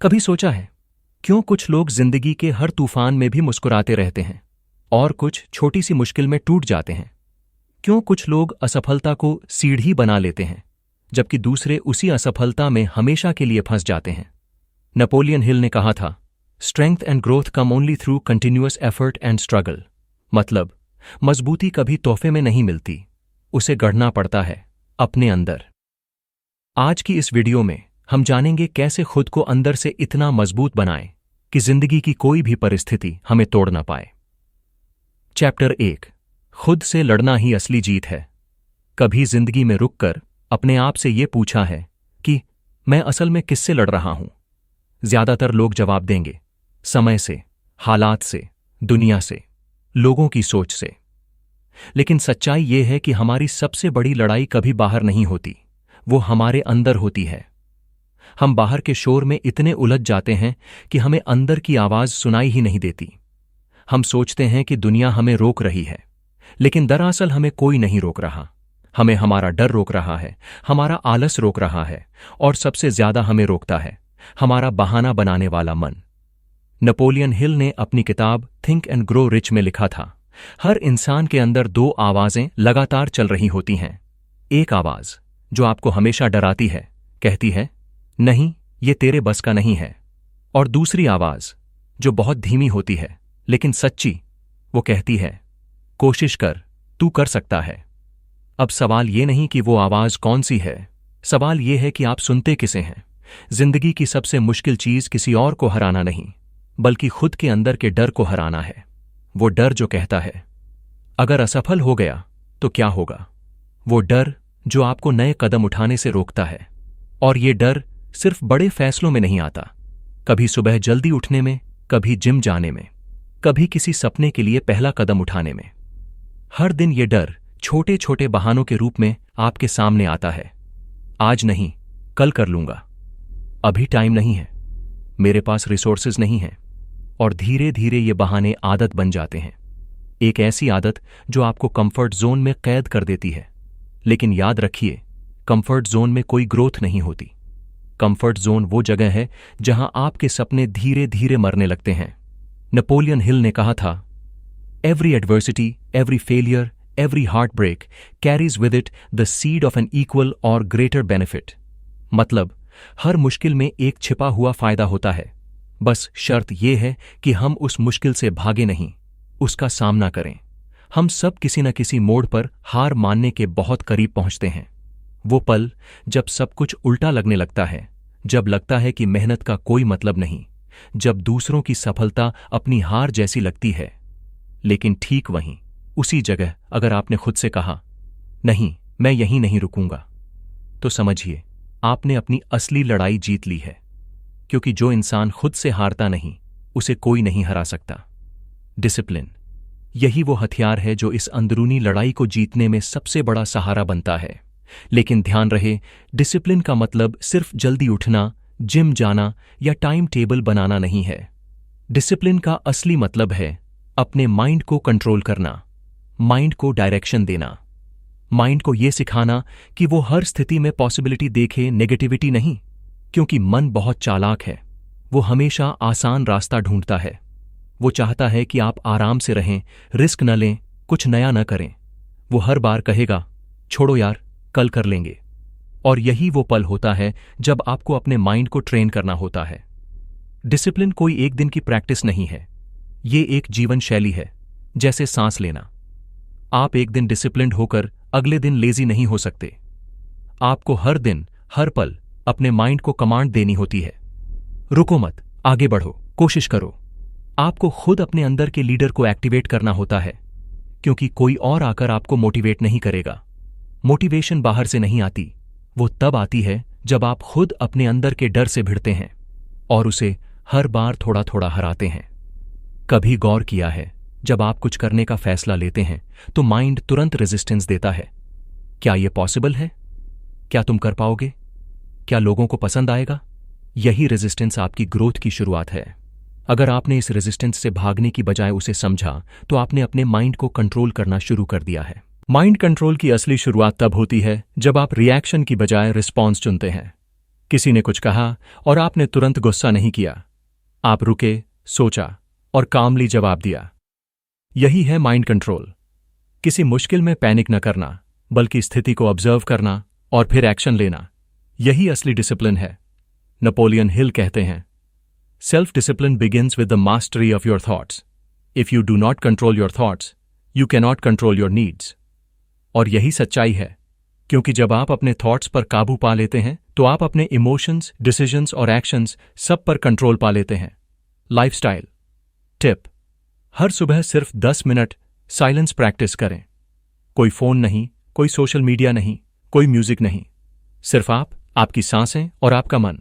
कभी सोचा है क्यों कुछ लोग जिंदगी के हर तूफान में भी मुस्कुराते रहते हैं और कुछ छोटी सी मुश्किल में टूट जाते हैं? क्यों कुछ लोग असफलता को सीढ़ी बना लेते हैं जबकि दूसरे उसी असफलता में हमेशा के लिए फंस जाते हैं? नेपोलियन हिल ने कहा था, strength and growth come only through continuous effort and struggle. मतलब, मजबूती कभी तोहफे में नहीं मिलती, उसे गढ़ना पड़ता है अपने अंदर। आज की इस वीडियो में हम जानेंगे कैसे खुद को अंदर से इतना मजबूत बनाएं कि जिंदगी की कोई भी परिस्थिति हमें तोड़ ना पाए। चैप्टर 1, खुद से लड़ना ही असली जीत है। कभी जिंदगी में रुककर अपने आप से ये पूछा है कि मैं असल में किससे लड़ रहा हूं? ज्यादातर लोग जवाब देंगे, समय से, हालात से, दुनिया से, लोगों की सोच से। लेकिन सच्चाई ये है कि हमारी सबसे बड़ी लड़ाई कभी बाहर नहीं होती, वो हमारे अंदर होती है। हम बाहर के शोर में इतने उलझ जाते हैं कि हमें अंदर की आवाज सुनाई ही नहीं देती। हम सोचते हैं कि दुनिया हमें रोक रही है, लेकिन दरअसल हमें कोई नहीं रोक रहा। हमें हमारा डर रोक रहा है, हमारा आलस रोक रहा है, और सबसे ज्यादा हमें रोकता है हमारा बहाना बनाने वाला मन। नेपोलियन हिल ने अपनी किताब थिंक एंड ग्रो रिच में लिखा था, हर इंसान के अंदर दो आवाजें लगातार चल रही होती हैं। एक आवाज जो आपको हमेशा डराती है, कहती है नहीं, ये तेरे बस का नहीं है। और दूसरी आवाज जो बहुत धीमी होती है लेकिन सच्ची, वो कहती है कोशिश कर, तू कर सकता है। अब सवाल ये नहीं कि वो आवाज कौन सी है, सवाल ये है कि आप सुनते किसे हैं। जिंदगी की सबसे मुश्किल चीज किसी और को हराना नहीं, बल्कि खुद के अंदर के डर को हराना है। वो डर जो कहता है अगर असफल हो गया तो क्या होगा। वो डर जो आपको नए कदम उठाने से रोकता है। और ये डर सिर्फ बड़े फैसलों में नहीं आता, कभी सुबह जल्दी उठने में, कभी जिम जाने में, कभी किसी सपने के लिए पहला कदम उठाने में। हर दिन ये डर छोटे छोटे बहानों के रूप में आपके सामने आता है। आज नहीं, कल कर लूंगा, अभी टाइम नहीं है, मेरे पास रिसोर्सेज नहीं है। और धीरे धीरे ये बहाने आदत बन जाते हैं, एक ऐसी आदत जो आपको कंफर्ट जोन में कैद कर देती है। लेकिन याद रखिए, कंफर्ट जोन में कोई ग्रोथ नहीं होती। कंफर्ट जोन वो जगह है जहां आपके सपने धीरे धीरे मरने लगते हैं। नेपोलियन हिल ने कहा था, every adversity, every failure, every heartbreak carries with it the seed of an equal or greater benefit. मतलब, हर मुश्किल में एक छिपा हुआ फायदा होता है। बस शर्त यह है कि हम उस मुश्किल से भागे नहीं, उसका सामना करें। हम सब किसी न किसी मोड़ पर हार मानने के बहुत करीब पहुंचते हैं। वो पल जब सब कुछ उल्टा लगने लगता है, जब लगता है कि मेहनत का कोई मतलब नहीं, जब दूसरों की सफलता अपनी हार जैसी लगती है। लेकिन ठीक वहीं, उसी जगह अगर आपने खुद से कहा नहीं, मैं यहीं नहीं रुकूंगा, तो समझिए आपने अपनी असली लड़ाई जीत ली है। क्योंकि जो इंसान खुद से हारता नहीं, उसे कोई नहीं हरा सकता। डिसिप्लिन, यही वो हथियार है जो इस अंदरूनी लड़ाई को जीतने में सबसे बड़ा सहारा बनता है। लेकिन ध्यान रहे, डिसिप्लिन का मतलब सिर्फ जल्दी उठना, जिम जाना या टाइम टेबल बनाना नहीं है। डिसिप्लिन का असली मतलब है अपने माइंड को कंट्रोल करना, माइंड को डायरेक्शन देना, माइंड को यह सिखाना कि वो हर स्थिति में पॉसिबिलिटी देखे, नेगेटिविटी नहीं। क्योंकि मन बहुत चालाक है, वो हमेशा आसान रास्ता ढूंढता है। वो चाहता है कि आप आराम से रहें, रिस्क न लें, कुछ नया न करें। वो हर बार कहेगा छोड़ो यार, कल कर लेंगे। और यही वो पल होता है जब आपको अपने माइंड को ट्रेन करना होता है। डिसिप्लिन कोई एक दिन की प्रैक्टिस नहीं है, ये एक जीवन शैली है, जैसे सांस लेना। आप एक दिन डिसिप्लिन्ड होकर अगले दिन लेजी नहीं हो सकते। आपको हर दिन, हर पल अपने माइंड को कमांड देनी होती है, रुको मत, आगे बढ़ो, कोशिश करो। आपको खुद अपने अंदर के लीडर को एक्टिवेट करना होता है, क्योंकि कोई और आकर आपको मोटिवेट नहीं करेगा। मोटिवेशन बाहर से नहीं आती, वो तब आती है जब आप खुद अपने अंदर के डर से भिड़ते हैं और उसे हर बार थोड़ा थोड़ा हराते हैं। कभी गौर किया है, जब आप कुछ करने का फैसला लेते हैं तो माइंड तुरंत रेजिस्टेंस देता है। क्या यह पॉसिबल है? क्या तुम कर पाओगे? क्या लोगों को पसंद आएगा? यही रेजिस्टेंस आपकी ग्रोथ की शुरुआत है। अगर आपने इस रेजिस्टेंस से भागने की बजाय उसे समझा, तो आपने अपने माइंड को कंट्रोल करना शुरू कर दिया है। माइंड कंट्रोल की असली शुरुआत तब होती है जब आप रिएक्शन की बजाय रिस्पॉन्स चुनते हैं। किसी ने कुछ कहा और आपने तुरंत गुस्सा नहीं किया। आप रुके, सोचा और कामली जवाब दिया। यही है माइंड कंट्रोल। किसी मुश्किल में पैनिक न करना, बल्कि स्थिति को ऑब्जर्व करना और फिर एक्शन लेना, यही असली डिसिप्लिन है। नेपोलियन हिल कहते हैं, self discipline begins with the mastery of your thoughts. If you do not control your thoughts, you cannot control your needs. और यही सच्चाई है, क्योंकि जब आप अपने थॉट्स पर काबू पा लेते हैं तो आप अपने इमोशंस, डिसीजंस और एक्शंस सब पर कंट्रोल पा लेते हैं। लाइफस्टाइल टिप: हर सुबह सिर्फ 10 मिनट साइलेंस प्रैक्टिस करें। कोई फोन नहीं, कोई सोशल मीडिया नहीं, कोई म्यूजिक नहीं, सिर्फ आप, आपकी सांसें और आपका मन।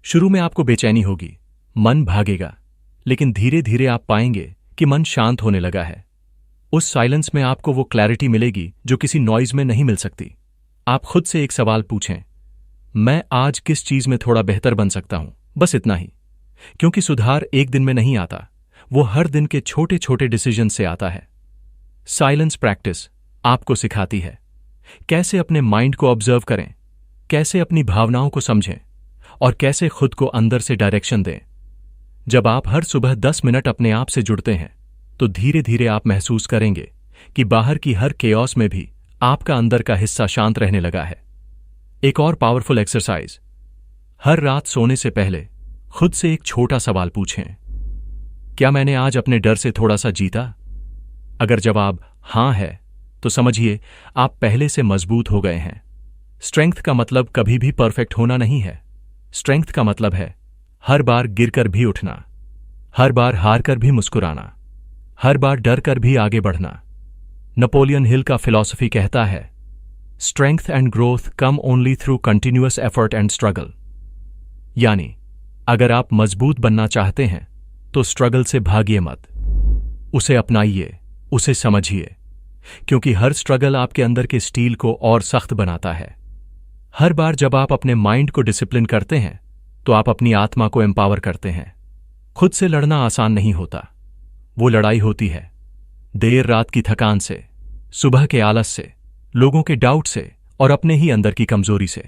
शुरू में आपको बेचैनी होगी, मन भागेगा, लेकिन धीरे धीरे आप पाएंगे कि मन शांत होने लगा है। उस साइलेंस में आपको वो क्लैरिटी मिलेगी जो किसी नॉइज में नहीं मिल सकती। आप खुद से एक सवाल पूछें, मैं आज किस चीज में थोड़ा बेहतर बन सकता हूं? बस इतना ही। क्योंकि सुधार एक दिन में नहीं आता, वो हर दिन के छोटे छोटे डिसीजन से आता है। साइलेंस प्रैक्टिस आपको सिखाती है कैसे अपने माइंड को ऑब्जर्व करें, कैसे अपनी भावनाओं को समझें और कैसे खुद को अंदर से डायरेक्शन दें। जब आप हर सुबह 10 मिनट अपने आप से जुड़ते हैं तो धीरे धीरे आप महसूस करेंगे कि बाहर की हर केओस में भी आपका अंदर का हिस्सा शांत रहने लगा है। एक और पावरफुल एक्सरसाइज: हर रात सोने से पहले खुद से एक छोटा सवाल पूछें, क्या मैंने आज अपने डर से थोड़ा सा जीता? अगर जवाब हां है तो समझिए आप पहले से मजबूत हो गए हैं। स्ट्रेंथ का मतलब कभी भी परफेक्ट होना नहीं है। स्ट्रेंथ का मतलब है हर बार गिरकर भी उठना, हर बार हार कर भी मुस्कुराना, हर बार डर कर भी आगे बढ़ना। नेपोलियन हिल का फिलॉसफी कहता है, strength and growth come only through continuous effort and struggle. यानी अगर आप मजबूत बनना चाहते हैं तो स्ट्रगल से भागिए मत, उसे अपनाइए, उसे समझिए, क्योंकि हर स्ट्रगल आपके अंदर के स्टील को और सख्त बनाता है। हर बार जब आप अपने माइंड को डिसिप्लिन करते हैं तो आप अपनी आत्मा को एम्पावर करते हैं। खुद से लड़ना आसान नहीं होता। वो लड़ाई होती है देर रात की थकान से, सुबह के आलस से, लोगों के डाउट से और अपने ही अंदर की कमजोरी से।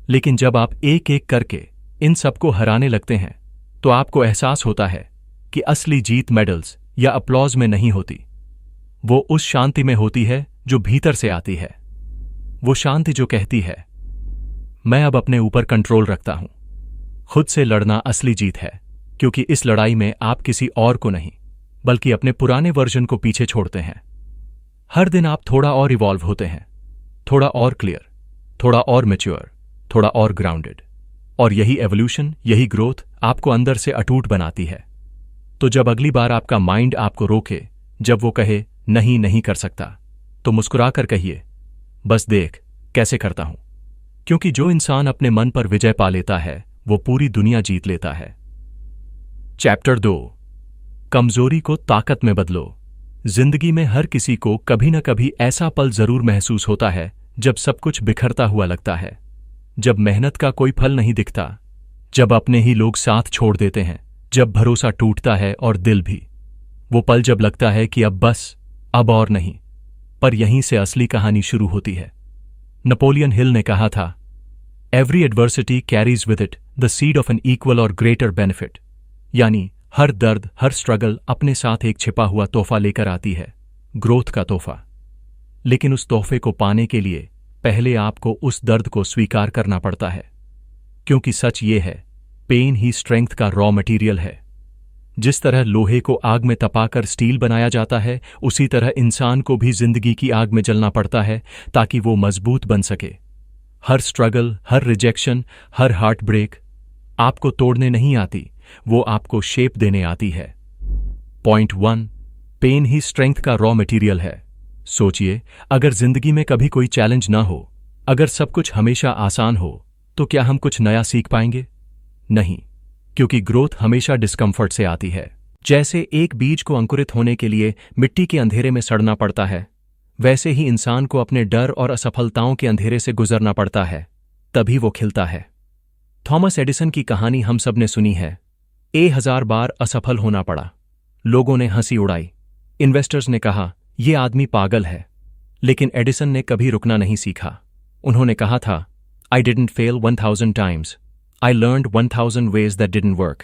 लेकिन जब आप एक एक करके इन सबको हराने लगते हैं तो आपको एहसास होता है कि असली जीत मेडल्स या अप्लॉज में नहीं होती, वो उस शांति में होती है जो भीतर से आती है। वो शांति जो कहती है, मैं अब अपने ऊपर कंट्रोल रखता हूं। खुद से लड़ना असली जीत है, क्योंकि इस लड़ाई में आप किसी और को नहीं बल्कि अपने पुराने वर्जन को पीछे छोड़ते हैं। हर दिन आप थोड़ा और इवॉल्व होते हैं, थोड़ा और क्लियर, थोड़ा और मैच्योर, थोड़ा और ग्राउंडेड। और यही एवोल्यूशन, यही ग्रोथ आपको अंदर से अटूट बनाती है। तो जब अगली बार आपका माइंड आपको रोके, जब वो कहे नहीं नहीं कर सकता, तो मुस्कुराकर कहिए, बस देख कैसे करता हूं। क्योंकि जो इंसान अपने मन पर विजय पा लेता है वो पूरी दुनिया जीत लेता है। चैप्टर 2: कमजोरी को ताकत में बदलो। जिंदगी में हर किसी को कभी न कभी ऐसा पल जरूर महसूस होता है जब सब कुछ बिखरता हुआ लगता है, जब मेहनत का कोई फल नहीं दिखता, जब अपने ही लोग साथ छोड़ देते हैं, जब भरोसा टूटता है और दिल भी। वो पल जब लगता है कि अब बस, अब और नहीं। पर यहीं से असली कहानी शुरू होती है। नेपोलियन हिल ने कहा था, every adversity carries with it the seed of an equal or greater benefit. यानी हर दर्द, हर स्ट्रगल अपने साथ एक छिपा हुआ तोहफा लेकर आती है, ग्रोथ का तोहफा। लेकिन उस तोहफे को पाने के लिए पहले आपको उस दर्द को स्वीकार करना पड़ता है। क्योंकि सच ये है, पेन ही स्ट्रेंथ का रॉ मटेरियल है। जिस तरह लोहे को आग में तपाकर स्टील बनाया जाता है, उसी तरह इंसान को भी जिंदगी की आग में जलना पड़ता है ताकि वो मजबूत बन सके। हर स्ट्रगल, हर रिजेक्शन, हर हार्ट ब्रेक आपको तोड़ने नहीं आती, वो आपको शेप देने आती है। पॉइंट 1: पेन ही स्ट्रेंथ का रॉ मटेरियल है। सोचिए, अगर जिंदगी में कभी कोई चैलेंज ना हो, अगर सब कुछ हमेशा आसान हो, तो क्या हम कुछ नया सीख पाएंगे? नहीं, क्योंकि ग्रोथ हमेशा डिस्कम्फर्ट से आती है। जैसे एक बीज को अंकुरित होने के लिए मिट्टी के अंधेरे में सड़ना पड़ता है, वैसे ही इंसान को अपने डर और असफलताओं के अंधेरे से गुजरना पड़ता है, तभी वो खिलता है। थॉमस एडिसन की कहानी हम सब ने सुनी है। 1000 बार असफल होना पड़ा, लोगों ने हंसी उड़ाई, इन्वेस्टर्स ने कहा यह आदमी पागल है। लेकिन एडिसन ने कभी रुकना नहीं सीखा। उन्होंने कहा था, I didn't fail 1000 times. I learned 1000 ways that didn't work.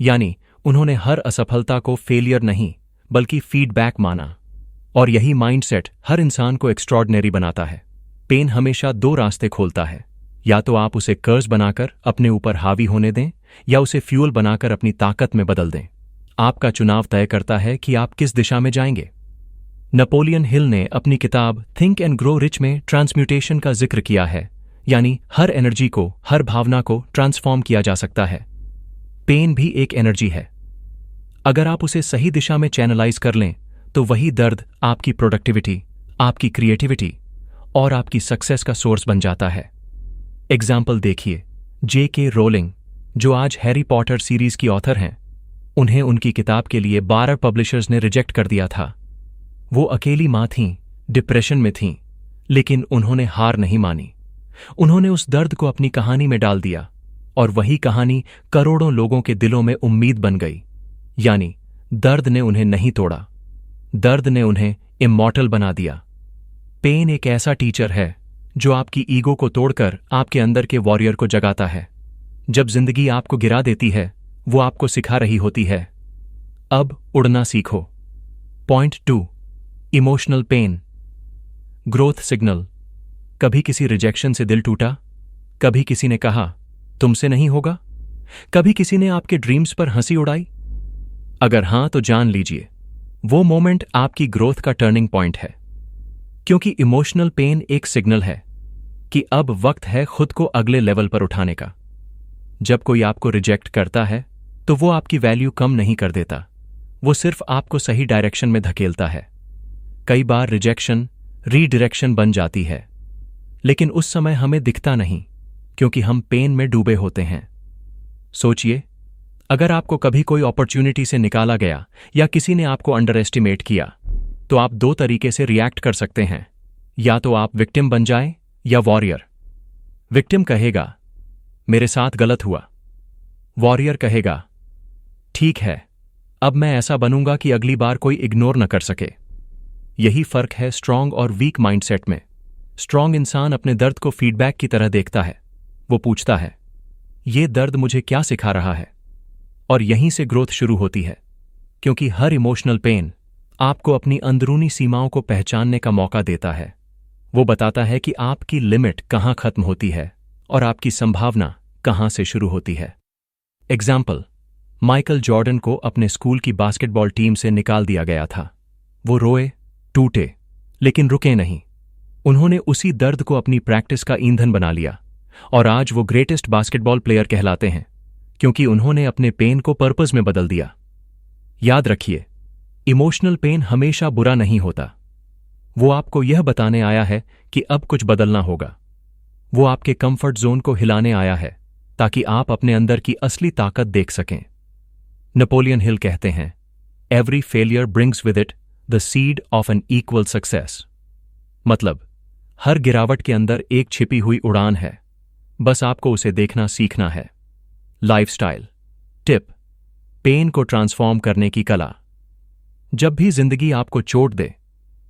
यानी उन्होंने हर असफलता को फेलियर नहीं बल्कि फीडबैक माना। और यही माइंडसेट हर इंसान को एक्स्ट्रॉर्डिनरी बनाता है। पेन हमेशा दो रास्ते खोलता है, या तो आप उसे कर्ज बनाकर अपने ऊपर हावी होने दें या उसे फ्यूल बनाकर अपनी ताकत में बदल दें। आपका चुनाव तय करता है कि आप किस दिशा में जाएंगे। नेपोलियन हिल ने अपनी किताब थिंक एंड ग्रो रिच में ट्रांसम्यूटेशन का जिक्र किया है, यानी हर एनर्जी को, हर भावना को ट्रांसफॉर्म किया जा सकता है। पेन भी एक एनर्जी है। अगर आप उसे सही दिशा में चैनलाइज कर लें तो वही दर्द आपकी प्रोडक्टिविटी, आपकी क्रिएटिविटी और आपकी सक्सेस का सोर्स बन जाता है। एग्जाम्पल देखिए, J.K. रोलिंग, जो आज हैरी पॉटर सीरीज की ऑथर हैं, उन्हें उनकी किताब के लिए 12 पब्लिशर्स ने रिजेक्ट कर दिया था। वो अकेली मां थीं, डिप्रेशन में थीं, लेकिन उन्होंने हार नहीं मानी। उन्होंने उस दर्द को अपनी कहानी में डाल दिया और वही कहानी करोड़ों लोगों के दिलों में उम्मीद बन गई। यानी दर्द ने उन्हें नहीं तोड़ा, दर्द ने उन्हें इमॉर्टल बना दिया। पेन एक ऐसा टीचर है जो आपकी ईगो को तोड़कर आपके अंदर के वॉरियर को जगाता है। जब जिंदगी आपको गिरा देती है, वो आपको सिखा रही होती है, अब उड़ना सीखो। Point 2, emotional pain. Growth signal. कभी किसी रिजेक्शन से दिल टूटा? कभी किसी ने कहा तुमसे नहीं होगा? कभी किसी ने आपके ड्रीम्स पर हंसी उड़ाई? अगर हां तो जान लीजिए, वो मोमेंट आपकी ग्रोथ का टर्निंग पॉइंट है। क्योंकि इमोशनल पेन एक सिग्नल है कि अब वक्त है खुद को अगले लेवल पर उठाने का। जब कोई आपको रिजेक्ट करता है तो वो आपकी वैल्यू कम नहीं कर देता, वो सिर्फ आपको सही डायरेक्शन में धकेलता है। कई बार रिजेक्शन रीडायरेक्शन बन जाती है, लेकिन उस समय हमें दिखता नहीं क्योंकि हम पेन में डूबे होते हैं। सोचिए, अगर आपको कभी कोई अपॉर्चुनिटी से निकाला गया या किसी ने आपको अंडर एस्टिमेट किया, तो आप दो तरीके से रिएक्ट कर सकते हैं। या तो आप विक्टिम बन जाएं या वॉरियर। विक्टिम कहेगा मेरे साथ गलत हुआ, वॉरियर कहेगा ठीक है, अब मैं ऐसा बनूंगा कि अगली बार कोई इग्नोर न कर सके। यही फर्क है स्ट्रांग और वीक माइंडसेट में। स्ट्रांग इंसान अपने दर्द को फीडबैक की तरह देखता है। वो पूछता है ये दर्द मुझे क्या सिखा रहा है? और यहीं से ग्रोथ शुरू होती है, क्योंकि हर इमोशनल पेन आपको अपनी अंदरूनी सीमाओं को पहचानने का मौका देता है। वो बताता है कि आपकी लिमिट कहां खत्म होती है और आपकी संभावना कहां से शुरू होती है। एग्जाम्पल, माइकल जॉर्डन को अपने स्कूल की बास्केटबॉल टीम से निकाल दिया गया था। वो रोए, टूटे, लेकिन रुके नहीं। उन्होंने उसी दर्द को अपनी प्रैक्टिस का ईंधन बना लिया और आज वो ग्रेटेस्ट बास्केटबॉल प्लेयर कहलाते हैं, क्योंकि उन्होंने अपने पेन को पर्पस में बदल दिया। याद रखिए, इमोशनल पेन हमेशा बुरा नहीं होता। वो आपको यह बताने आया है कि अब कुछ बदलना होगा। वो आपके कंफर्ट जोन को हिलाने आया है ताकि आप अपने अंदर की असली ताकत देख सकें। नेपोलियन हिल कहते हैं, every failure brings with it the seed of an equal success. मतलब, हर गिरावट के अंदर एक छिपी हुई उड़ान है, बस आपको उसे देखना सीखना है। लाइफस्टाइल टिप, पेन को ट्रांसफॉर्म करने की कला। जब भी जिंदगी आपको चोट दे,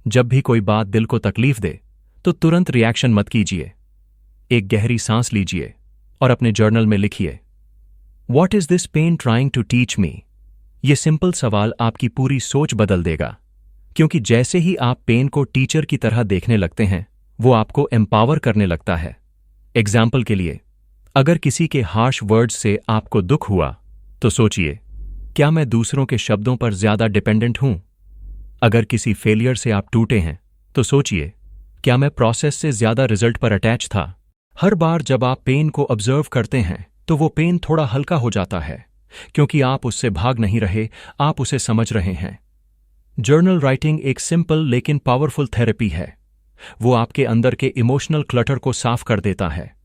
जब भी कोई बात दिल को तकलीफ दे, तो तुरंत रिएक्शन मत कीजिए। एक गहरी सांस लीजिए और अपने जर्नल में लिखिए, What is this pain trying to teach me? ये सिंपल सवाल आपकी पूरी सोच बदल देगा, क्योंकि जैसे ही आप पेन को टीचर की तरह देखने लगते हैं, वो आपको एम्पावर करने लगता है। एग्जाम्पल के लिए, अगर किसी के हार्श वर्ड्स से आपको दुख हुआ, तो सोचिए, क्या मैं दूसरों के शब्दों पर ज्यादा डिपेंडेंट हूं? अगर किसी फेलियर से आप टूटे हैं, तो सोचिए, क्या मैं प्रोसेस से ज्यादा रिजल्ट पर अटैच था? हर बार जब आप पेन को ऑब्जर्व करते हैं, तो वो पेन थोड़ा हल्का हो जाता है, क्योंकि आप उससे भाग नहीं रहे, आप उसे समझ रहे हैं। जर्नल राइटिंग एक सिंपल लेकिन पावरफुल थेरेपी है। वो आपके अंदर के इमोशनल क्लटर को साफ कर देता है,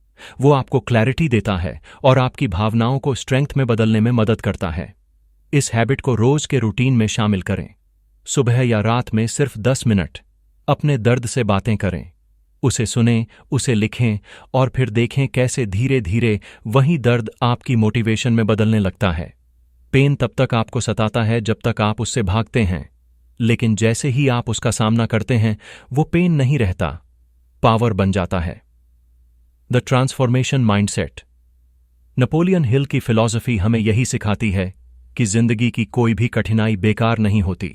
वो आपको क्लैरिटी देता है और आपकी भावनाओं को स्ट्रेंथ में बदलने में मदद करता है। इस हैबिट को रोज के रूटीन में शामिल करें। सुबह या रात में सिर्फ 10 मिनट अपने दर्द से बातें करें, उसे सुनें, उसे लिखें और फिर देखें कैसे धीरे धीरे वही दर्द आपकी मोटिवेशन में बदलने लगता है। पेन तब तक आपको सताता है जब तक आप उससे भागते हैं, लेकिन जैसे ही आप उसका सामना करते हैं, वो पेन नहीं रहता, पावर बन जाता है। The transformation mindset. Napoleon Hill की फिलॉसफी हमें यही सिखाती है कि जिंदगी की कोई भी कठिनाई बेकार नहीं होती।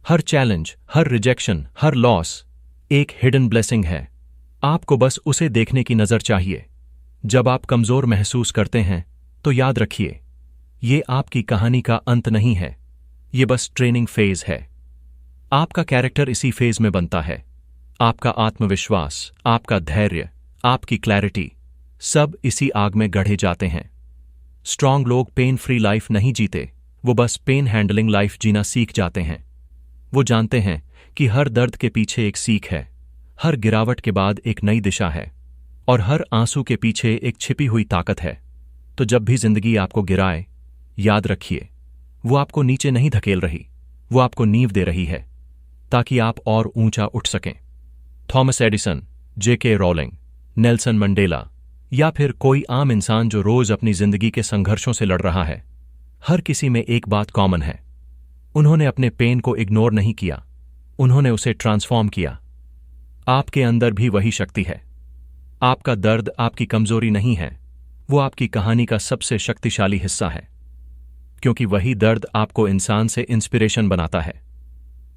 हर चैलेंज, हर रिजेक्शन, हर लॉस एक हिडन ब्लेसिंग है। आपको बस उसे देखने की नजर चाहिए। जब आप कमजोर महसूस करते हैं तो याद रखिए, ये आपकी कहानी का अंत नहीं है, ये बस ट्रेनिंग फेज है। आपका कैरेक्टर इसी फेज में बनता है। आपका आत्मविश्वास, आपका धैर्य, आपकी क्लैरिटी सब इसी आग में गढ़े जाते हैं। स्ट्रांग लोग पेन फ्री लाइफ नहीं जीते, वो बस पेन हैंडलिंग लाइफ जीना सीख जाते हैं। वो जानते हैं कि हर दर्द के पीछे एक सीख है, हर गिरावट के बाद एक नई दिशा है, और हर आंसू के पीछे एक छिपी हुई ताकत है। तो जब भी जिंदगी आपको गिराए, याद रखिए, वो आपको नीचे नहीं धकेल रही, वो आपको नींव दे रही है ताकि आप और ऊंचा उठ सकें। थॉमस एडिसन, जेके रॉलिंग, नेल्सन मंडेला या फिर कोई आम इंसान जो रोज अपनी जिंदगी के संघर्षों से लड़ रहा है, हर किसी में एक बात कॉमन है। उन्होंने अपने पेन को इग्नोर नहीं किया, उन्होंने उसे ट्रांसफॉर्म किया। आपके अंदर भी वही शक्ति है। आपका दर्द आपकी कमजोरी नहीं है, वो आपकी कहानी का सबसे शक्तिशाली हिस्सा है, क्योंकि वही दर्द आपको इंसान से इंस्पिरेशन बनाता है।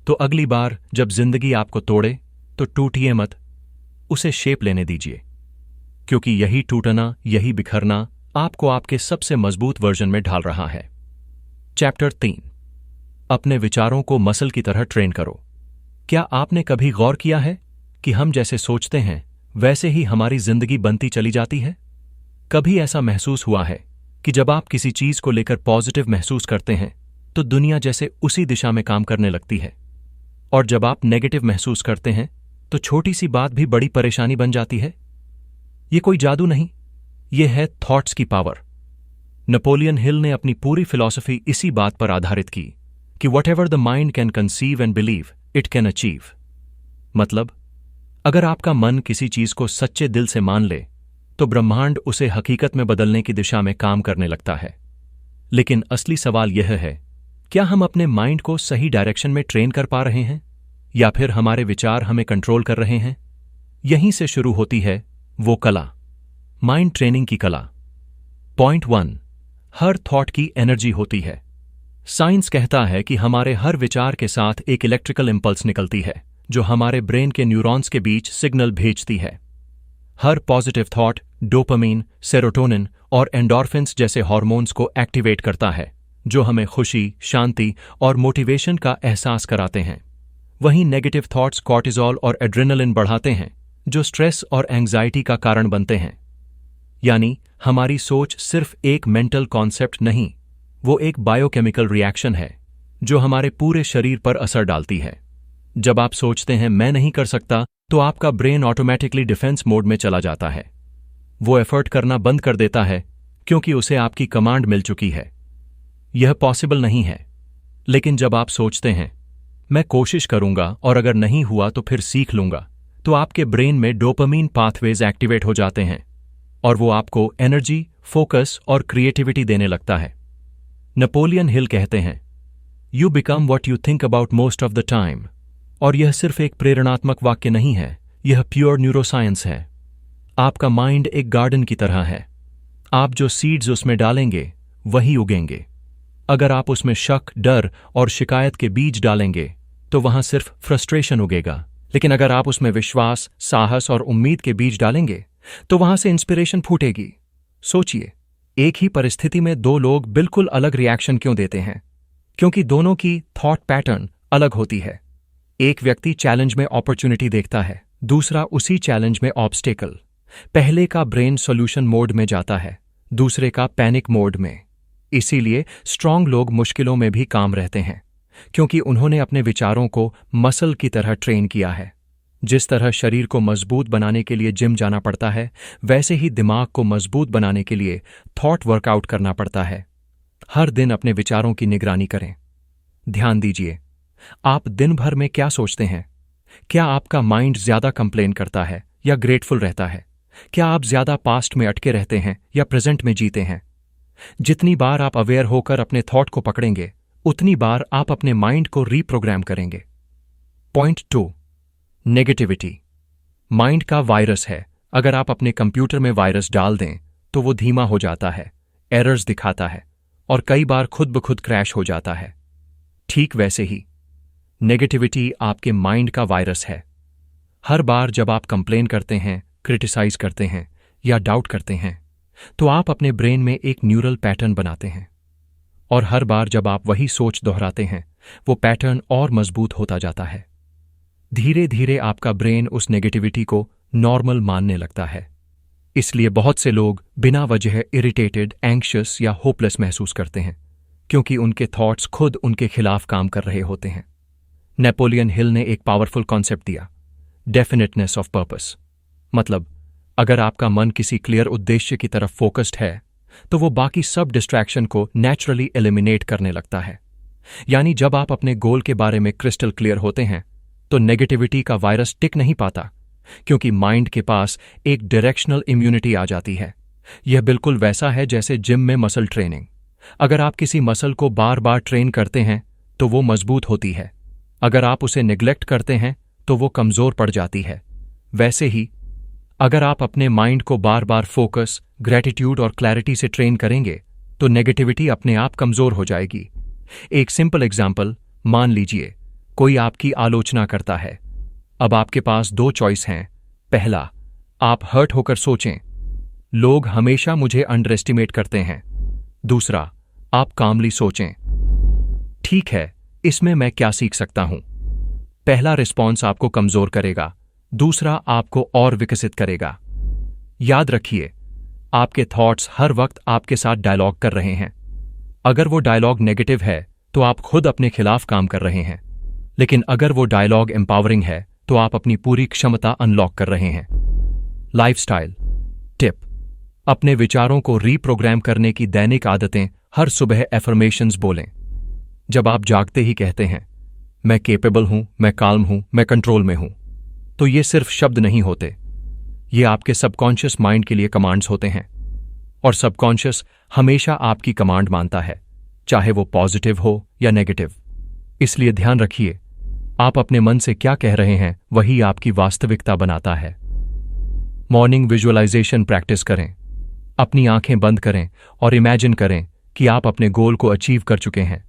तो अगली बार जब जिंदगी आपको तोड़े तो टूटिए मत, उसे शेप लेने दीजिए, क्योंकि यही टूटना, यही बिखरना आपको आपके सबसे मजबूत वर्जन में ढाल रहा है। चैप्टर 3, अपने विचारों को मसल की तरह ट्रेन करो। क्या आपने कभी गौर किया है कि हम जैसे सोचते हैं वैसे ही हमारी जिंदगी बनती चली जाती है? कभी ऐसा महसूस हुआ है कि जब आप किसी चीज को लेकर पॉजिटिव महसूस करते हैं तो दुनिया जैसे उसी दिशा में काम करने लगती है, और जब आप नेगेटिव महसूस करते हैं तो छोटी सी बात भी बड़ी परेशानी बन जाती है? ये कोई जादू नहीं, ये है थॉट्स की पावर। नेपोलियन हिल ने अपनी पूरी फिलॉसफी इसी बात पर आधारित की कि what ever the mind can conceive and believe it can achieve. मतलब, अगर आपका मन किसी चीज को सच्चे दिल से मान ले तो ब्रह्मांड उसे हकीकत में बदलने की दिशा में काम करने लगता है। लेकिन असली सवाल यह है, क्या हम अपने माइंड को सही डायरेक्शन में ट्रेन कर पा रहे हैं, या फिर हमारे विचार हमें कंट्रोल कर रहे हैं? यहीं से शुरू होती है वो कला, माइंड ट्रेनिंग की कला। पॉइंट 1, हर थॉट की एनर्जी होती है। साइंस कहता है कि हमारे हर विचार के साथ एक इलेक्ट्रिकल इंपल्स निकलती है जो हमारे ब्रेन के न्यूरॉन्स के बीच सिग्नल भेजती है। हर पॉजिटिव थॉट डोपामीन, सेरोटोनिन और एंडोर्फिन्स जैसे हार्मोन्स को एक्टिवेट करता है, जो हमें खुशी, शांति और मोटिवेशन का एहसास कराते हैं। वहीं नेगेटिव थॉट्स कॉर्टिजोल और एड्रेनलिन बढ़ाते हैं, जो स्ट्रेस और एंग्जाइटी का कारण बनते हैं। यानी हमारी सोच सिर्फ एक मेंटल कॉन्सेप्ट नहीं, वो एक बायोकेमिकल रिएक्शन है जो हमारे पूरे शरीर पर असर डालती है। जब आप सोचते हैं मैं नहीं कर सकता, तो आपका ब्रेन ऑटोमेटिकली डिफेंस मोड में चला जाता है। वो एफर्ट करना बंद कर देता है क्योंकि उसे आपकी कमांड मिल चुकी है, यह पॉसिबल नहीं है। लेकिन जब आप सोचते हैं मैं कोशिश करूंगा और अगर नहीं हुआ तो फिर सीख लूंगा, तो आपके ब्रेन में डोपामीन पाथवेज एक्टिवेट हो जाते हैं और वो आपको एनर्जी, फोकस और क्रिएटिविटी देने लगता है। नेपोलियन हिल कहते हैं, you become what you think about most of the time. और यह सिर्फ एक प्रेरणात्मक वाक्य नहीं है, यह प्योर न्यूरोसाइंस है। आपका माइंड एक गार्डन की तरह है। आप जो सीड्स उसमें डालेंगे वही उगेंगे। अगर आप उसमें शक, डर और शिकायत के बीज डालेंगे तो वहां सिर्फ फ्रस्ट्रेशन उगेगा। लेकिन अगर आप उसमें विश्वास, साहस और उम्मीद के बीज डालेंगे तो वहां से इंस्पिरेशन फूटेगी। सोचिए, एक ही परिस्थिति में दो लोग बिल्कुल अलग रिएक्शन क्यों देते हैं? क्योंकि दोनों की थॉट पैटर्न अलग होती है। एक व्यक्ति चैलेंज में अपॉर्चुनिटी देखता है, दूसरा उसी चैलेंज में ऑब्स्टेकल। पहले का ब्रेन सॉल्यूशन मोड में जाता है, दूसरे का पैनिक मोड में। इसीलिए स्ट्रांग लोग मुश्किलों में भी काम रहते हैं, क्योंकि उन्होंने अपने विचारों को मसल की तरह ट्रेन किया है। जिस तरह शरीर को मजबूत बनाने के लिए जिम जाना पड़ता है, वैसे ही दिमाग को मजबूत बनाने के लिए थॉट वर्कआउट करना पड़ता है। हर दिन अपने विचारों की निगरानी करें। ध्यान दीजिए, आप दिन भर में क्या सोचते हैं? क्या आपका माइंड ज्यादा कंप्लेन करता है या ग्रेटफुल रहता है? क्या आप ज्यादा पास्ट में अटके रहते हैं या प्रेजेंट में जीते हैं? जितनी बार आप अवेयर होकर अपने थॉट को पकड़ेंगे, उतनी बार आप अपने माइंड को रीप्रोग्राम करेंगे। पॉइंट 2, नेगेटिविटी माइंड का वायरस है। अगर आप अपने कंप्यूटर में वायरस डाल दें तो वो धीमा हो जाता है, एरर्स दिखाता है और कई बार खुद ब खुद क्रैश हो जाता है। ठीक वैसे ही नेगेटिविटी आपके माइंड का वायरस है। हर बार जब आप कंप्लेन करते हैं, क्रिटिसाइज करते हैं या डाउट करते हैं तो आप अपने ब्रेन में एक न्यूरल पैटर्न बनाते हैं, और हर बार जब आप वही सोच दोहराते हैं वो पैटर्न और मजबूत होता जाता है। धीरे धीरे आपका ब्रेन उस नेगेटिविटी को नॉर्मल मानने लगता है। इसलिए बहुत से लोग बिना वजह इरिटेटेड, एंग्शियस या होपलेस महसूस करते हैं, क्योंकि उनके थॉट्स खुद उनके खिलाफ काम कर रहे होते हैं। नेपोलियन हिल ने एक पावरफुल कॉन्सेप्ट दिया, डेफिनेटनेस ऑफ पर्पस। मतलब, अगर आपका मन किसी क्लियर उद्देश्य की तरफ फोकस्ड है तो वो बाकी सब डिस्ट्रैक्शन को नेचुरली एलिमिनेट करने लगता है। यानी जब आप अपने गोल के बारे में क्रिस्टल क्लियर होते हैं तो नेगेटिविटी का वायरस टिक नहीं पाता, क्योंकि माइंड के पास एक डायरेक्शनल इम्यूनिटी आ जाती है। यह बिल्कुल वैसा है जैसे जिम में मसल ट्रेनिंग। अगर आप किसी मसल को बार बार ट्रेन करते हैं तो वो मजबूत होती है, अगर आप उसे निग्लेक्ट करते हैं तो वो कमजोर पड़ जाती है। वैसे ही अगर आप अपने माइंड को बार बार फोकस, ग्रेटिट्यूड और क्लैरिटी से ट्रेन करेंगे तो नेगेटिविटी अपने आप कमजोर हो जाएगी। एक सिंपल एग्जाम्पल, मान लीजिए कोई आपकी आलोचना करता है। अब आपके पास दो चॉइस हैं। पहला, आप हर्ट होकर सोचें, लोग हमेशा मुझे अंडर एस्टिमेट करते हैं। दूसरा, आप कामली सोचें, ठीक है, इसमें मैं क्या सीख सकता हूं। पहला रिस्पॉन्स आपको कमजोर करेगा, दूसरा आपको और विकसित करेगा। याद रखिए, आपके थॉट्स हर वक्त आपके साथ डायलॉग कर रहे हैं। अगर वो डायलॉग नेगेटिव है तो आप खुद अपने खिलाफ काम कर रहे हैं, लेकिन अगर वो डायलॉग एम्पावरिंग है तो आप अपनी पूरी क्षमता अनलॉक कर रहे हैं। लाइफस्टाइल टिप, अपने विचारों को रीप्रोग्राम करने की दैनिक आदतें। हर सुबह एफर्मेशंस बोलें। जब आप जागते ही कहते हैं, मैं केपेबल हूं, मैं काल्म हूं, मैं कंट्रोल में हूं, तो ये सिर्फ शब्द नहीं होते, ये आपके सबकॉन्शियस माइंड के लिए कमांड्स होते हैं। और सबकॉन्शियस हमेशा आपकी कमांड मानता है, चाहे वो पॉजिटिव हो या नेगेटिव। इसलिए ध्यान रखिए, आप अपने मन से क्या कह रहे हैं वही आपकी वास्तविकता बनाता है। मॉर्निंग विजुअलाइजेशन प्रैक्टिस करें। अपनी आंखें बंद करें और इमेजिन करें कि आप अपने गोल को अचीव कर चुके हैं।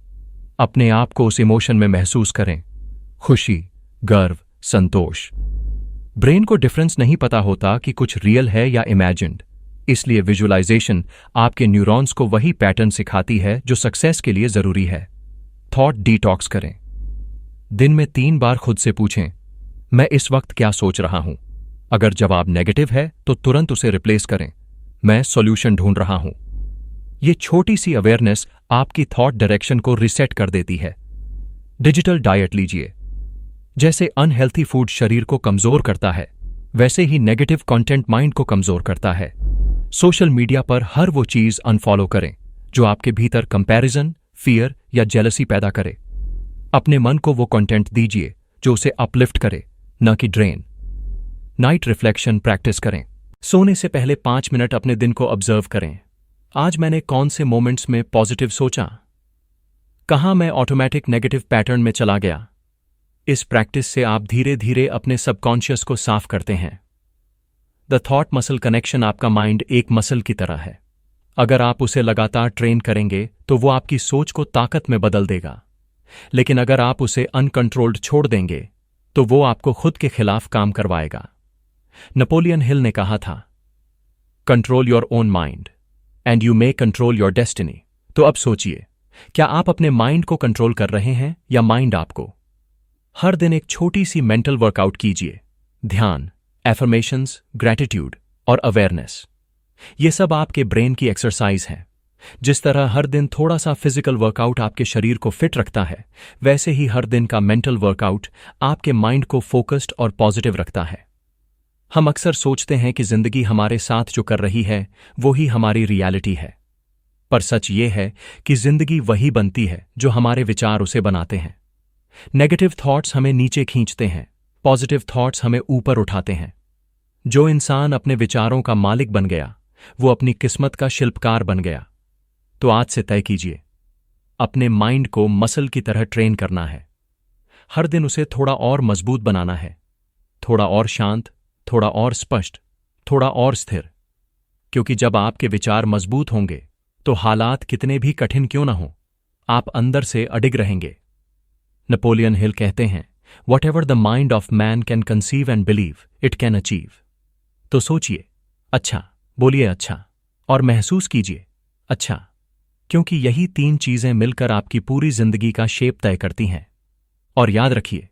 अपने आप को उस इमोशन में महसूस करें, खुशी, गर्व, संतोष। ब्रेन को डिफरेंस नहीं पता होता कि कुछ रियल है या इमेजिन्ड, इसलिए विजुअलाइजेशन आपके न्यूरॉन्स को वही पैटर्न सिखाती है जो सक्सेस के लिए जरूरी है। थॉट डिटॉक्स करें। दिन में 3 बार खुद से पूछें, मैं इस वक्त क्या सोच रहा हूं। अगर जवाब नेगेटिव है तो तुरंत उसे रिप्लेस करें, मैं सॉल्यूशन ढूंढ रहा हूं। ये छोटी सी अवेयरनेस आपकी थॉट डायरेक्शन को रिसेट कर देती है। डिजिटल डाइट लीजिए। जैसे अनहेल्थी फूड शरीर को कमजोर करता है, वैसे ही नेगेटिव कंटेंट माइंड को कमजोर करता है। सोशल मीडिया पर हर वो चीज अनफॉलो करें जो आपके भीतर कंपैरिजन, फियर या जेलसी पैदा करे। अपने मन को वो कंटेंट दीजिए जो उसे अपलिफ्ट करे, न कि ड्रेन। नाइट रिफ्लेक्शन प्रैक्टिस करें। सोने से पहले 5 मिनट अपने दिन को ऑब्जर्व करें। आज मैंने कौन से मोमेंट्स में पॉजिटिव सोचा, कहां मैं ऑटोमेटिक नेगेटिव पैटर्न में चला गया। इस प्रैक्टिस से आप धीरे धीरे अपने सबकॉन्शियस को साफ करते हैं। द थॉट मसल कनेक्शन, आपका माइंड एक मसल की तरह है। अगर आप उसे लगातार ट्रेन करेंगे तो वो आपकी सोच को ताकत में बदल देगा, लेकिन अगर आप उसे अनकंट्रोल्ड छोड़ देंगे तो वो आपको खुद के खिलाफ काम करवाएगा। नेपोलियन हिल ने कहा था, control your own mind and you may control your destiny. तो अब सोचिए, क्या आप अपने माइंड को कंट्रोल कर रहे हैं या माइंड आपको? हर दिन एक छोटी सी मेंटल वर्कआउट कीजिए। ध्यान, एफर्मेशंस, ग्रैटिट्यूड और अवेयरनेस, ये सब आपके ब्रेन की एक्सरसाइज है। जिस तरह हर दिन थोड़ा सा फिजिकल वर्कआउट आपके शरीर को फिट रखता है, वैसे ही हर दिन का मेंटल वर्कआउट आपके माइंड को फोकस्ड और पॉजिटिव रखता है। हम अक्सर सोचते हैं कि जिंदगी हमारे साथ जो कर रही है वो ही हमारी रियलिटी है, पर सच ये है कि जिंदगी वही बनती है जो हमारे विचार उसे बनाते हैं। नेगेटिव थॉट्स हमें नीचे खींचते हैं, पॉजिटिव थॉट्स हमें ऊपर उठाते हैं। जो इंसान अपने विचारों का मालिक बन गया वो अपनी किस्मत का शिल्पकार बन गया। तो आज से तय कीजिए, अपने माइंड को मसल की तरह ट्रेन करना है। हर दिन उसे थोड़ा और मजबूत बनाना है, थोड़ा और शांत, थोड़ा और स्पष्ट, थोड़ा और स्थिर, क्योंकि जब आपके विचार मजबूत होंगे तो हालात कितने भी कठिन क्यों न हों, आप अंदर से अडिग रहेंगे। नेपोलियन हिल कहते हैं, what ever the mind of man can conceive and believe it can achieve. तो सोचिए अच्छा, बोलिए अच्छा, और महसूस कीजिए अच्छा, क्योंकि यही तीन चीजें मिलकर आपकी पूरी जिंदगी का शेप तय करती हैं। और याद रखिए,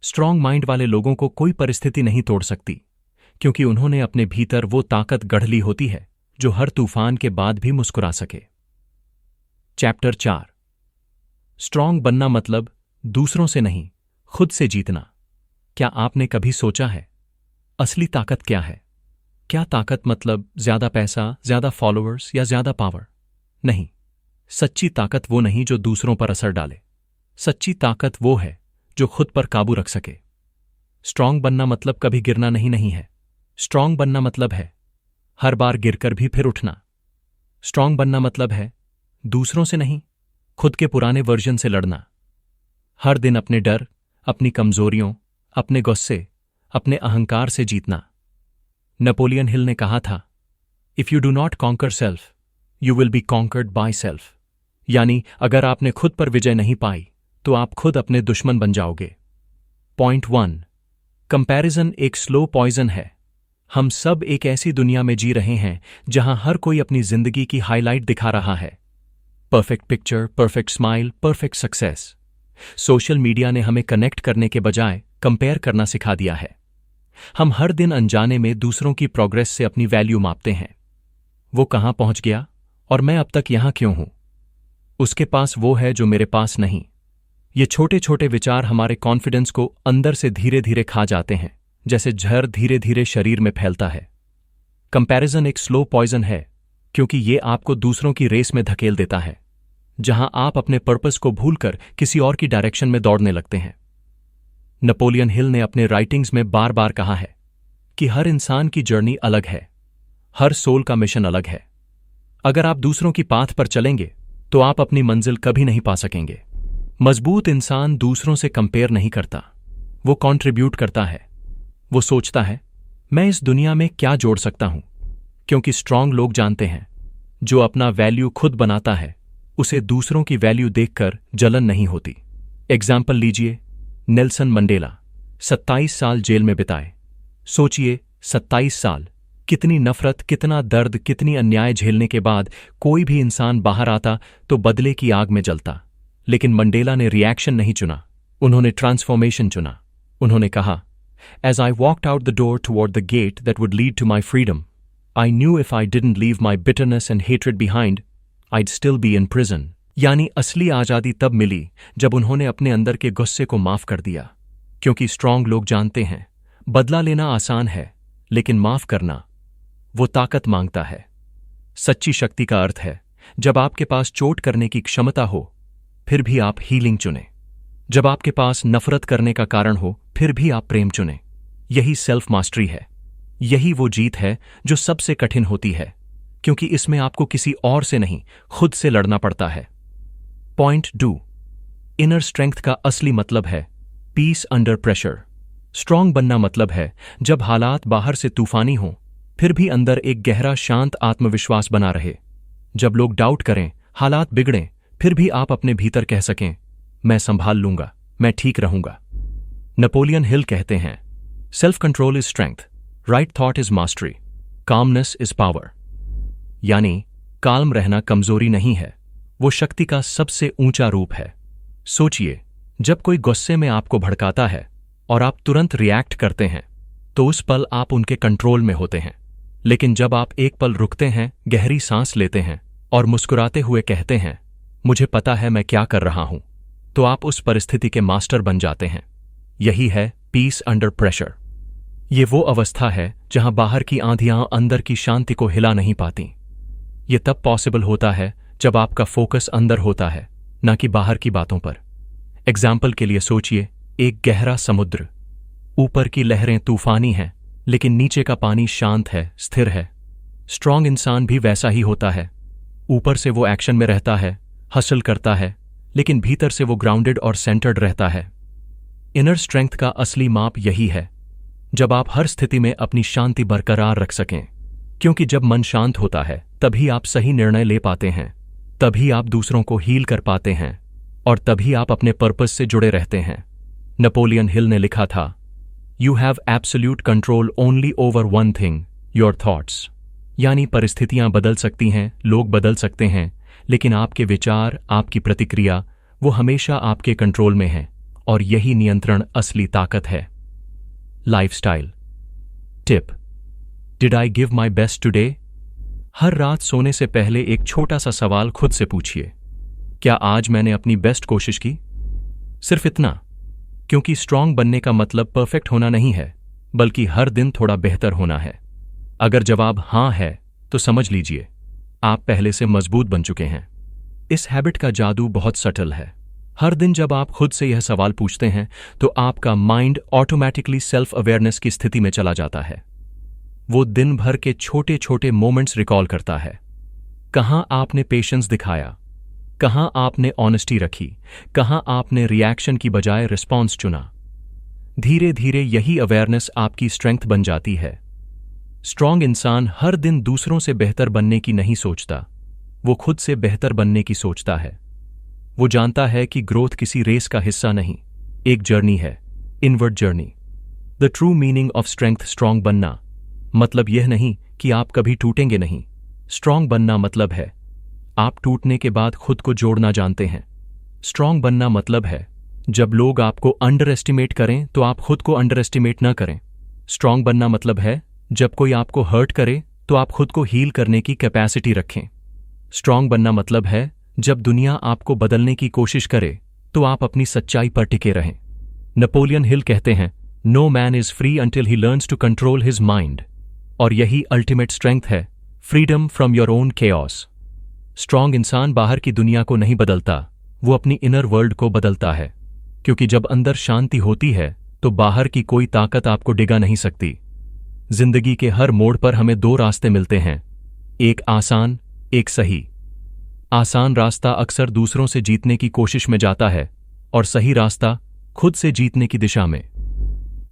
स्ट्रांग माइंड वाले लोगों को कोई परिस्थिति नहीं तोड़ सकती, क्योंकि उन्होंने अपने भीतर वो ताकत गढ़ ली होती है जो हर तूफान के बाद भी मुस्कुरा सके। चैप्टर 4। स्ट्रांग बनना मतलब दूसरों से नहीं, खुद से जीतना। क्या आपने कभी सोचा है असली ताकत क्या है? क्या ताकत मतलब ज्यादा पैसा, ज्यादा फॉलोअर्स या ज्यादा पावर? नहीं, सच्ची ताकत वो नहीं जो दूसरों पर असर डाले। सच्ची ताकत वो है जो खुद पर काबू रख सके। स्ट्रांग बनना मतलब कभी गिरना नहीं है। स्ट्रांग बनना मतलब है हर बार गिरकर भी फिर उठना। स्ट्रांग बनना मतलब है दूसरों से नहीं, खुद के पुराने वर्जन से लड़ना। हर दिन अपने डर, अपनी कमजोरियों, अपने गुस्से, अपने अहंकार से जीतना। नेपोलियन हिल ने कहा था, if you do not conquer self you will be conquered by self. यानी अगर आपने खुद पर विजय नहीं पाई तो आप खुद अपने दुश्मन बन जाओगे। पॉइंट 1, कंपैरिजन एक स्लो पॉइजन है। हम सब एक ऐसी दुनिया में जी रहे हैं जहां हर कोई अपनी जिंदगी की हाइलाइट दिखा रहा है। Perfect picture, perfect smile, perfect success. Social media ने हमें कनेक्ट करने के बजाय कंपेयर करना सिखा दिया है। हम हर दिन अनजाने में दूसरों की प्रोग्रेस से अपनी वैल्यू मापते हैं। वो कहां पहुंच गया और मैं अब तक यहां क्यों हूं? उसके पास वो है जो मेरे पास नहीं। ये छोटे छोटे विचार हमारे कॉन्फिडेंस को अंदर से धीरे धीरे खा जाते हैं, जैसे जहर धीरे धीरे शरीर में फैलता है। कंपैरिजन एक स्लो पॉइजन है, क्योंकि ये आपको दूसरों की रेस में धकेल देता है, जहां आप अपने पर्पस को भूलकर किसी और की डायरेक्शन में दौड़ने लगते हैं। नेपोलियन हिल ने अपने राइटिंग्स में बार बार कहा है कि हर इंसान की जर्नी अलग है, हर सोल का मिशन अलग है। अगर आप दूसरों की पाथ पर चलेंगे तो आप अपनी मंजिल कभी नहीं पा सकेंगे। मजबूत इंसान दूसरों से कंपेयर नहीं करता, वो कंट्रीब्यूट करता है। वो सोचता है, मैं इस दुनिया में क्या जोड़ सकता हूं? क्योंकि स्ट्रांग लोग जानते हैं, जो अपना वैल्यू खुद बनाता है उसे दूसरों की वैल्यू देखकर जलन नहीं होती। एग्जाम्पल लीजिए, नेल्सन मंडेला 27 साल जेल में बिताए। सोचिए 27 साल, कितनी नफरत, कितना दर्द, कितनी अन्याय झेलने के बाद कोई भी इंसान बाहर आता तो बदले की आग में जलता। लेकिन मंडेला ने रिएक्शन नहीं चुना, उन्होंने ट्रांसफॉर्मेशन चुना। उन्होंने कहा, As I walked out the door toward the gate that would lead to my freedom, I knew if I didn't leave my bitterness and hatred behind, I'd still be in prison. यानी असली आजादी तब मिली जब उन्होंने अपने अंदर के गुस्से को माफ कर दिया। क्योंकि स्ट्रांग लोग जानते हैं, बदला लेना आसान है, लेकिन माफ करना वो ताकत मांगता है। सच्ची शक्ति का अर्थ है जब आपके पास चोट करने की क्षमता हो फिर भी आप हीलिंग चुने, जब आपके पास नफरत करने का कारण हो फिर भी आप प्रेम चुने। यही सेल्फ मास्टरी है। यही वो जीत है जो सबसे कठिन होती है, क्योंकि इसमें आपको किसी और से नहीं, खुद से लड़ना पड़ता है। पॉइंट 2, इनर स्ट्रेंथ का असली मतलब है पीस अंडर प्रेशर। स्ट्रांग बनना मतलब है जब हालात बाहर से तूफानी हों फिर भी अंदर एक गहरा शांत आत्मविश्वास बना रहे। जब लोग डाउट करें, हालात बिगड़ें, फिर भी आप अपने भीतर कह सकें, मैं संभाल लूंगा, मैं ठीक रहूंगा। नेपोलियन हिल कहते हैं, self control is strength, right thought is mastery, calmness is power. यानी काल्म रहना कमजोरी नहीं है, वो शक्ति का सबसे ऊंचा रूप है। सोचिए, जब कोई गुस्से में आपको भड़काता है और आप तुरंत रिएक्ट करते हैं तो उस पल आप उनके कंट्रोल में होते हैं। लेकिन जब आप एक पल रुकते हैं, गहरी सांस लेते हैं और मुस्कुराते हुए कहते हैं, मुझे पता है मैं क्या कर रहा हूं, तो आप उस परिस्थिति के मास्टर बन जाते हैं। यही है पीस अंडर प्रेशर। ये वो अवस्था है जहां बाहर की आंधियां अंदर की शांति को हिला नहीं पाती। ये तब पॉसिबल होता है जब आपका फोकस अंदर होता है, ना कि बाहर की बातों पर। एग्जाम्पल के लिए सोचिए, एक गहरा समुद्र, ऊपर की लहरें तूफानी हैं लेकिन नीचे का पानी शांत है, स्थिर है। स्ट्रांग इंसान भी वैसा ही होता है। ऊपर से वो एक्शन में रहता है, हसल करता है, लेकिन भीतर से वो ग्राउंडेड और सेंटर्ड रहता है। इनर स्ट्रेंथ का असली माप यही है। जब आप हर स्थिति में अपनी शांति बरकरार रख सकें, क्योंकि जब मन शांत होता है तभी आप सही निर्णय ले पाते हैं, तभी आप दूसरों को हील कर पाते हैं और तभी आप अपने पर्पस से जुड़े रहते हैं। नेपोलियन हिल ने लिखा था, you have absolute control only over one thing, your thoughts. यानी परिस्थितियां बदल सकती हैं, लोग बदल सकते हैं, लेकिन आपके विचार, आपकी प्रतिक्रिया, वो हमेशा आपके कंट्रोल में है और यही नियंत्रण असली ताकत है। Lifestyle tip, did I give my best today? हर रात सोने से पहले एक छोटा सा सवाल खुद से पूछिए, क्या आज मैंने अपनी बेस्ट कोशिश की? सिर्फ इतना, क्योंकि स्ट्रांग बनने का मतलब परफेक्ट होना नहीं है, बल्कि हर दिन थोड़ा बेहतर होना है। अगर जवाब हां है तो समझ लीजिए आप पहले से मजबूत बन चुके हैं। इस हैबिट का जादू बहुत सटल है। हर दिन जब आप खुद से यह सवाल पूछते हैं तो आपका माइंड ऑटोमेटिकली सेल्फ अवेयरनेस की स्थिति में चला जाता है। वो दिन भर के छोटे छोटे मोमेंट्स रिकॉल करता है। कहां आपने पेशेंस दिखाया, कहां आपने ऑनेस्टी रखी, कहां आपने रिएक्शन की बजाय रिस्पॉन्स चुना। धीरे धीरे यही अवेयरनेस आपकी स्ट्रेंथ बन जाती है। स्ट्रांग इंसान हर दिन दूसरों से बेहतर बनने की नहीं सोचता, वो खुद से बेहतर बनने की सोचता है। वो जानता है कि ग्रोथ किसी रेस का हिस्सा नहीं, एक जर्नी है, inward journey. The true meaning of strength, strong बनना मतलब यह नहीं कि आप कभी टूटेंगे नहीं। स्ट्रांग बनना मतलब है आप टूटने के बाद खुद को जोड़ना जानते हैं। स्ट्रांग बनना मतलब है जब लोग आपको अंडर एस्टिमेट करें तो आप खुद को अंडर एस्टिमेट न करें। स्ट्रांग बनना मतलब है जब कोई आपको हर्ट करे तो आप खुद को हील करने की कैपेसिटी रखें। स्ट्रांग बनना मतलब है जब दुनिया आपको बदलने की कोशिश करे तो आप अपनी सच्चाई पर टिके रहें। नेपोलियन हिल कहते हैं, no man is free until he learns to control his mind. और यही अल्टीमेट स्ट्रेंथ है, freedom from your own chaos. Strong इंसान बाहर की दुनिया को नहीं बदलता, वो अपनी इनर वर्ल्ड को बदलता है। क्योंकि जब अंदर शांति होती है तो बाहर की कोई ताकत आपको डिगा नहीं सकती। जिंदगी के हर मोड़ पर हमें दो रास्ते मिलते हैं, एक आसान, एक सही। आसान रास्ता अक्सर दूसरों से जीतने की कोशिश में जाता है और सही रास्ता खुद से जीतने की दिशा में।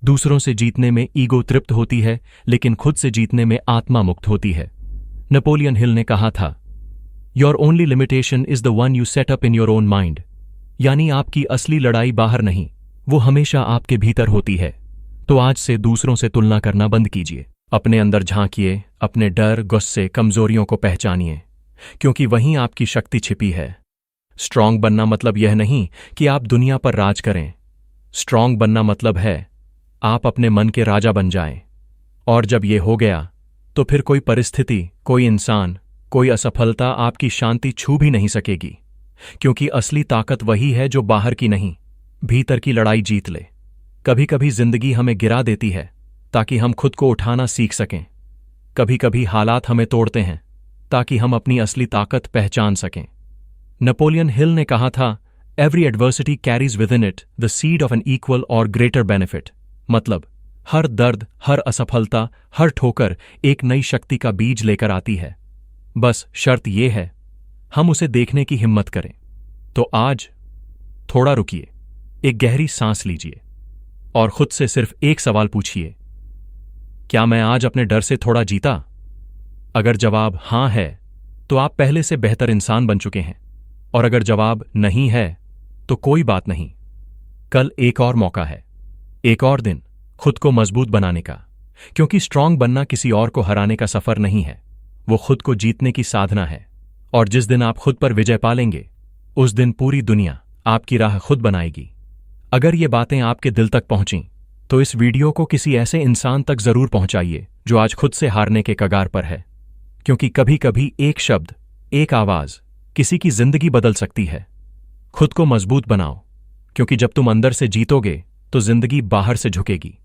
दूसरों से जीतने में ईगो तृप्त होती है, लेकिन खुद से जीतने में आत्मा मुक्त होती है। नेपोलियन हिल ने कहा था, your only limitation is the one you set up in your own mind. यानी आपकी असली लड़ाई बाहर नहीं, वो हमेशा आपके भीतर होती है। तो आज से दूसरों से तुलना करना बंद कीजिए। अपने अंदर झांकिए, अपने डर, गुस्से, कमजोरियों को पहचानिए, क्योंकि वहीं आपकी शक्ति छिपी है। स्ट्रांग बनना मतलब यह नहीं कि आप दुनिया पर राज करें। स्ट्रांग बनना मतलब है आप अपने मन के राजा बन जाएं। और जब यह हो गया तो फिर कोई परिस्थिति, कोई इंसान, कोई असफलता आपकी शांति छू भी नहीं सकेगी। क्योंकि असली ताकत वही है जो बाहर की नहीं, भीतर की लड़ाई जीत ले। कभी कभी जिंदगी हमें गिरा देती है ताकि हम खुद को उठाना सीख सकें। कभी कभी हालात हमें तोड़ते हैं ताकि हम अपनी असली ताकत पहचान सकें। नेपोलियन हिल ने कहा था, every adversity carries with in it the seed of an equal or greater benefit. मतलब हर दर्द, हर असफलता, हर ठोकर एक नई शक्ति का बीज लेकर आती है। बस शर्त यह है हम उसे देखने की हिम्मत करें। तो आज थोड़ा रुकिए, एक गहरी सांस लीजिए और खुद से सिर्फ एक सवाल पूछिए, क्या मैं आज अपने डर से थोड़ा जीता? अगर जवाब हां है तो आप पहले से बेहतर इंसान बन चुके हैं, और अगर जवाब नहीं है तो कोई बात नहीं। कल एक और मौका है, एक और दिन खुद को मजबूत बनाने का। क्योंकि स्ट्रांग बनना किसी और को हराने का सफर नहीं है, वो खुद को जीतने की साधना है। और जिस दिन आप खुद पर विजय पालेंगे उस दिन पूरी दुनिया आपकी राह खुद बनाएगी। अगर ये बातें आपके दिल तक पहुंची तो इस वीडियो को किसी ऐसे इंसान तक जरूर पहुंचाइए जो आज खुद से हारने के कगार पर है। क्योंकि कभी कभी एक शब्द, एक आवाज किसी की जिंदगी बदल सकती है। खुद को मजबूत बनाओ, क्योंकि जब तुम अंदर से जीतोगे तो जिंदगी बाहर से झुकेगी।